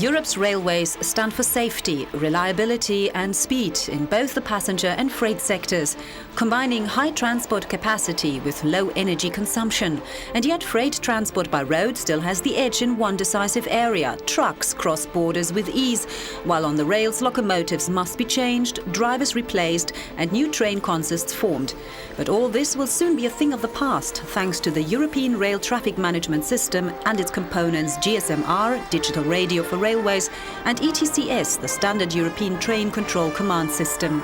Europe's railways stand for safety, reliability and speed in both the passenger and freight sectors, combining high transport capacity with low energy consumption. And yet freight transport by road still has the edge in one decisive area. Trucks cross borders with ease, while on the rails locomotives must be changed, drivers replaced and new train consists formed. But all this will soon be a thing of the past, thanks to the European Rail Traffic Management System and its components GSM-R, Digital Radio for Railways, and ETCS, the Standard European Train Control Command System.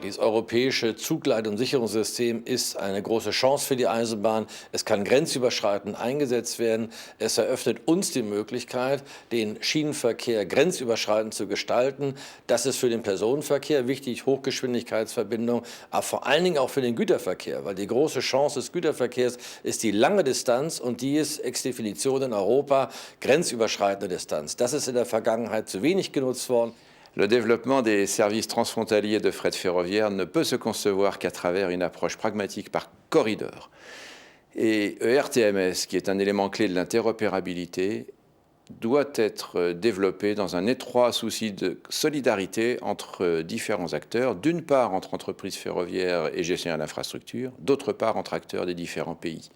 Das europäische Zugleit- und Sicherungssystem ist eine große Chance für die Eisenbahn. Es kann grenzüberschreitend eingesetzt werden. Es eröffnet uns die Möglichkeit, den Schienenverkehr grenzüberschreitend zu gestalten. Das ist für den Personenverkehr wichtig, Hochgeschwindigkeitsverbindung, aber vor allen Dingen auch für den Güterverkehr, weil die große Chance des Güterverkehrs ist die lange Distanz und die ist ex Definition in Europa grenzüberschreitende Distanz. Das ist in der Vergangenheit zu wenig genutzt worden. Le développement des services transfrontaliers de fret ferroviaire ne peut se concevoir qu'à travers une approche pragmatique par corridor. Et ERTMS, qui est un élément clé de l'interopérabilité, doit être développé dans un étroit souci de solidarité entre différents acteurs, d'une part entre entreprises ferroviaires et gestionnaires d'infrastructures, d'autre part entre acteurs des différents pays.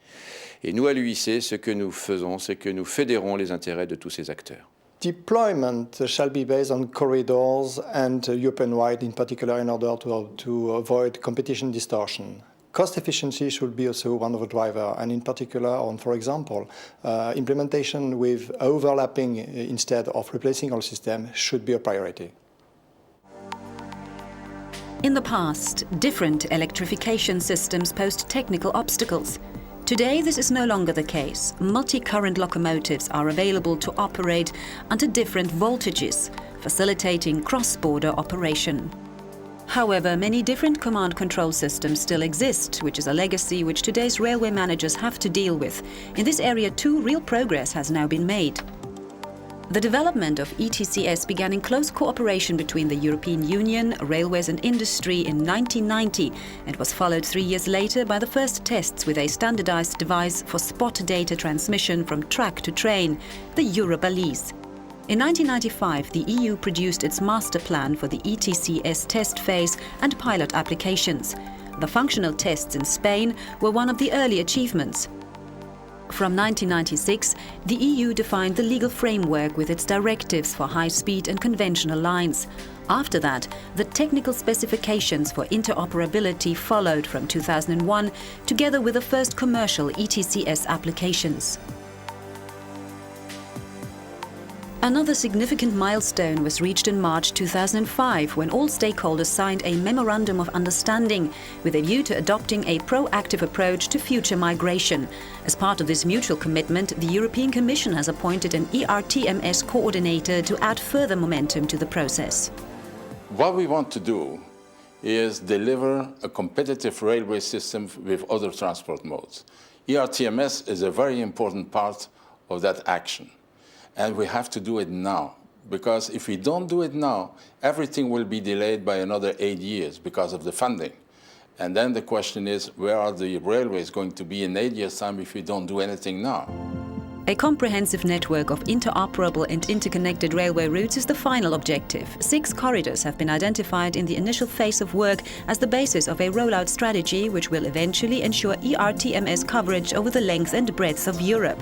Et nous, à l'UIC, ce que nous faisons, c'est que nous fédérons les intérêts de tous ces acteurs. Deployment shall be based on corridors and European-wide in particular in order to avoid competition distortion. Cost efficiency should be also one of the drivers, and in particular on, for example, implementation with overlapping instead of replacing all systems should be a priority. In the past, different electrification systems posed technical obstacles. Today, this is no longer the case. Multi-current locomotives are available to operate under different voltages, facilitating cross-border operation. However, many different command control systems still exist, which is a legacy which today's railway managers have to deal with. In this area too, real progress has now been made. The development of ETCS began in close cooperation between the European Union, railways and industry in 1990 and was followed 3 years later by the first tests with a standardized device for spot data transmission from track to train, the Eurobalise. In 1995, the EU produced its master plan for the ETCS test phase and pilot applications. The functional tests in Spain were one of the early achievements. From 1996, the EU defined the legal framework with its directives for high-speed and conventional lines. After that, the technical specifications for interoperability followed from 2001, together with the first commercial ETCS applications. Another significant milestone was reached in March 2005, when all stakeholders signed a Memorandum of Understanding with a view to adopting a proactive approach to future migration. As part of this mutual commitment, the European Commission has appointed an ERTMS coordinator to add further momentum to the process. What we want to do is deliver a competitive railway system with other transport modes. ERTMS is a very important part of that action. And we have to do it now, because if we don't do it now, everything will be delayed by another 8 years because of the funding. And then the question is, where are the railways going to be in 8 years' time if we don't do anything now? A comprehensive network of interoperable and interconnected railway routes is the final objective. 6 corridors have been identified in the initial phase of work as the basis of a rollout strategy which will eventually ensure ERTMS coverage over the length and breadth of Europe.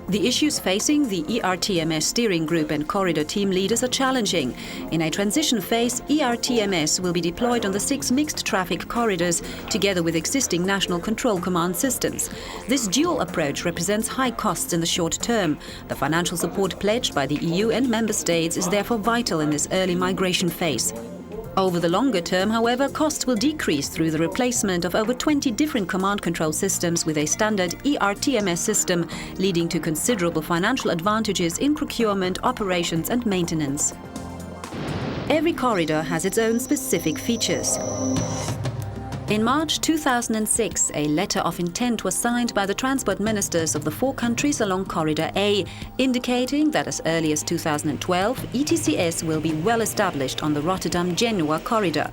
The issues facing the ERTMS steering group and corridor team leaders are challenging. In a transition phase, ERTMS will be deployed on the 6 mixed traffic corridors, together with existing national control command systems. This dual approach represents high costs in the short term. The financial support pledged by the EU and member states is therefore vital in this early migration phase. Over the longer term, however, costs will decrease through the replacement of over 20 different command control systems with a standard ERTMS system, leading to considerable financial advantages in procurement, operations and maintenance. Every corridor has its own specific features. In March 2006, a letter of intent was signed by the transport ministers of the 4 countries along Corridor A, indicating that as early as 2012, ETCS will be well established on the Rotterdam-Genoa corridor.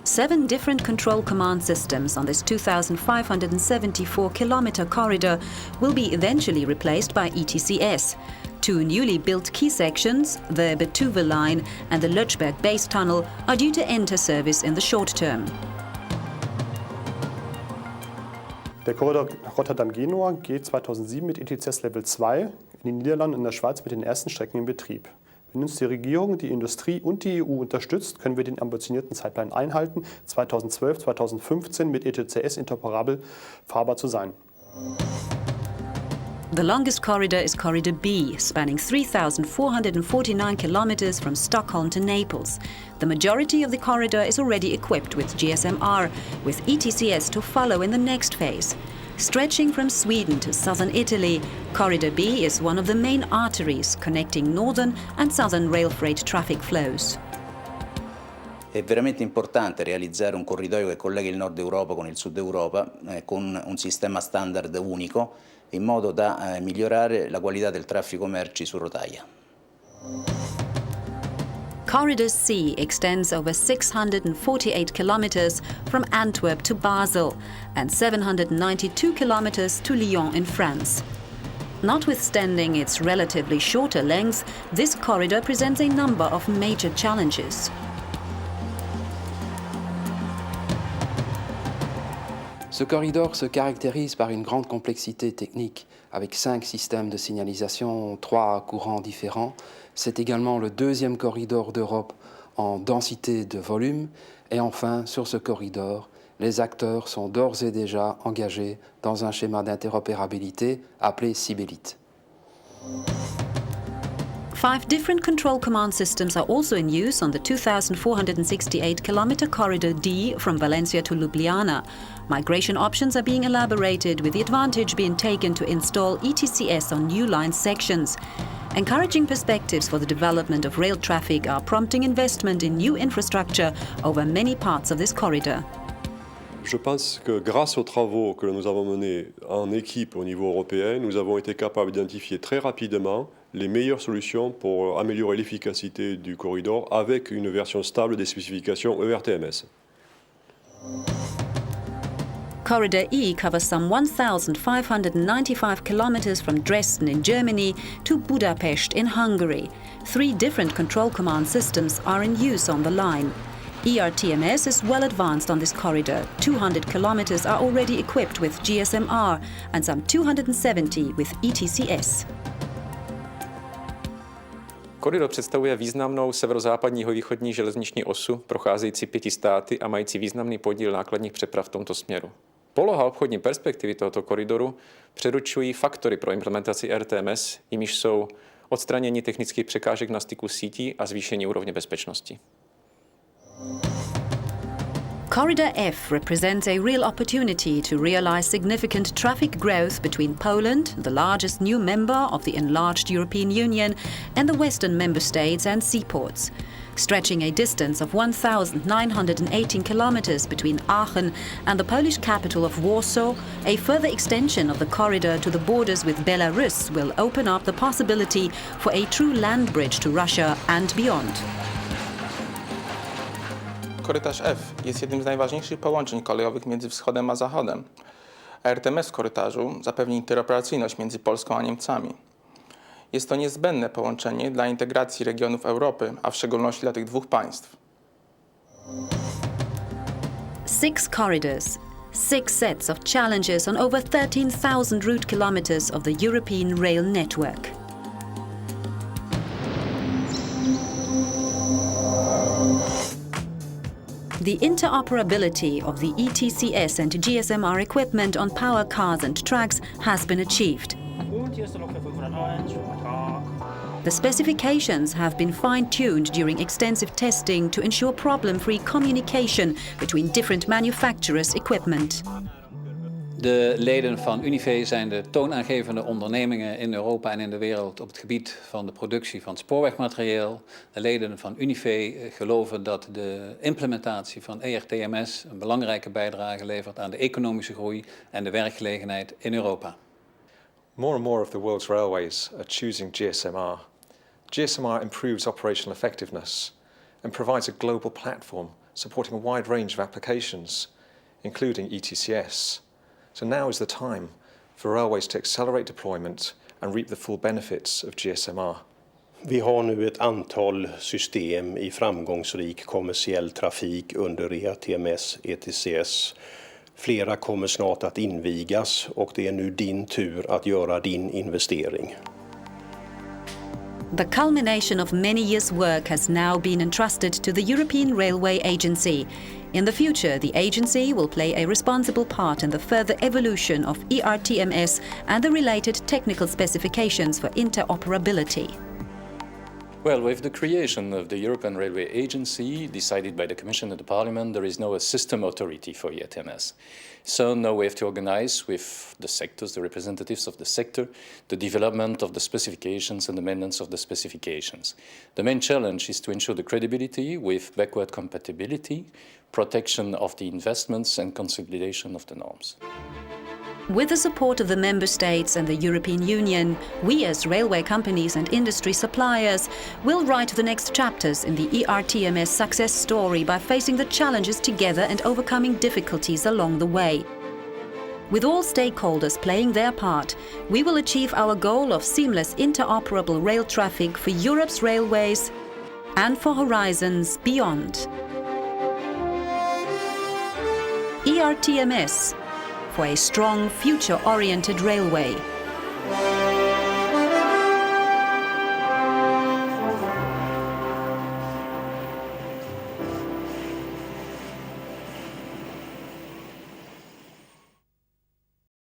7 different control command systems on this 2,574-kilometer corridor will be eventually replaced by ETCS. 2 newly built key sections, the Betuwe line and the Lötschberg base tunnel, are due to enter service in the short term. Der Korridor Rotterdam-Genua geht 2007 mit ETCS Level 2 in den Niederlanden und in der Schweiz mit den ersten Strecken in Betrieb. Wenn uns die Regierung, die Industrie und die EU unterstützt, können wir den ambitionierten Zeitplan einhalten, 2012, 2015 mit ETCS interoperabel fahrbar zu sein. The longest corridor is Corridor B, spanning 3,449 kilometers from Stockholm to Naples. The majority of the corridor is already equipped with GSM-R, with ETCS to follow in the next phase. Stretching from Sweden to southern Italy, Corridor B is one of the main arteries connecting northern and southern rail freight traffic flows. È veramente importante realizzare un corridoio che colleghi il nord Europa con il sud Europa con un sistema standard unico in modo da migliorare la qualità del traffico merci su rotaia. Corridor C extends over 648 kilometers from Antwerp to Basel and 792 kilometers to Lyon in France. Notwithstanding its relatively shorter length, this corridor presents a number of major challenges. Ce corridor se caractérise par une grande complexité technique, avec 5 systèmes de signalisation, 3 courants différents. C'est également le 2e corridor d'Europe en densité de volume. Et enfin, sur ce corridor, les acteurs sont d'ores et déjà engagés dans un schéma d'interopérabilité appelé Sibélite. 5 different control command systems are also in use on the 2,468-kilometer corridor D from Valencia to Ljubljana. Migration options are being elaborated, with the advantage being taken to install ETCS on new line sections. Encouraging perspectives for the development of rail traffic are prompting investment in new infrastructure over many parts of this corridor. Je pense que grâce aux travaux que nous avons menés en équipe au niveau européen, nous avons été capables d'identifier très rapidement les meilleures solutions pour améliorer l'efficacité du corridor avec une version stable des spécifications ERTMS. Corridor E covers some 1,595 kilometers from Dresden in Germany to Budapest in Hungary. 3 different control command systems are in use on the line. ERTMS is well advanced on this corridor. 200 kilometers are already equipped with GSM-R and some 270 with ETCS. Koridor představuje významnou severozápadní východní železniční osu, procházející 5 státy a mající významný podíl nákladních přeprav v tomto směru. Poloha obchodní perspektivy tohoto koridoru předurčují faktory pro implementaci ERTMS, jimiž jsou odstranění technických překážek na styku sítí a zvýšení úrovně bezpečnosti. Corridor F represents a real opportunity to realize significant traffic growth between Poland, the largest new member of the enlarged European Union, and the western member states and seaports. Stretching a distance of 1,918 kilometers between Aachen and the Polish capital of Warsaw, a further extension of the corridor to the borders with Belarus will open up the possibility for a true land bridge to Russia and beyond. Korytarz F jest jednym z najważniejszych połączeń kolejowych między wschodem a zachodem. ERTMS w korytarzu zapewni interoperacyjność między Polską a Niemcami. Jest to niezbędne połączenie dla integracji regionów Europy, a w szczególności dla tych 2 państw. 6 corridors, 6 sets of challenges on over 13,000 route kilometers of the European rail network. The interoperability of the ETCS and GSM-R equipment on power cars and trucks has been achieved. The specifications have been fine-tuned during extensive testing to ensure problem-free communication between different manufacturers' equipment. De leden van UNIFE zijn de toonaangevende ondernemingen in Europa en in de wereld op het gebied van de productie van spoorwegmaterieel. De leden van UNIFE geloven dat de implementatie van ERTMS een belangrijke bijdrage levert aan de economische groei en de werkgelegenheid in Europa. More and more of the world's railways are choosing GSM-R. GSM-R improves operational effectiveness and provides a global platform supporting a wide range of applications, including ETCS. So now is the time for railways to accelerate deployment and reap the full benefits of GSM-R. Vi har nu ett antal system i framgångsrik kommersiell trafik under ERTMS, ETCS. Flera kommer snart att invigas och det är nu din tur att göra din investering. The culmination of many years' work has now been entrusted to the European Railway Agency. In the future, the agency will play a responsible part in the further evolution of ERTMS and the related technical specifications for interoperability. Well, with the creation of the European Railway Agency, decided by the Commission and the Parliament, there is now a system authority for ERTMS. So now we have to organize with the sectors, the representatives of the sector, the development of the specifications and the maintenance of the specifications. The main challenge is to ensure the credibility with backward compatibility, protection of the investments and consolidation of the norms. With the support of the Member States and the European Union, we as railway companies and industry suppliers will write the next chapters in the ERTMS success story by facing the challenges together and overcoming difficulties along the way. With all stakeholders playing their part, we will achieve our goal of seamless interoperable rail traffic for Europe's railways and for horizons beyond. ERTMS, for a strong, future-oriented railway.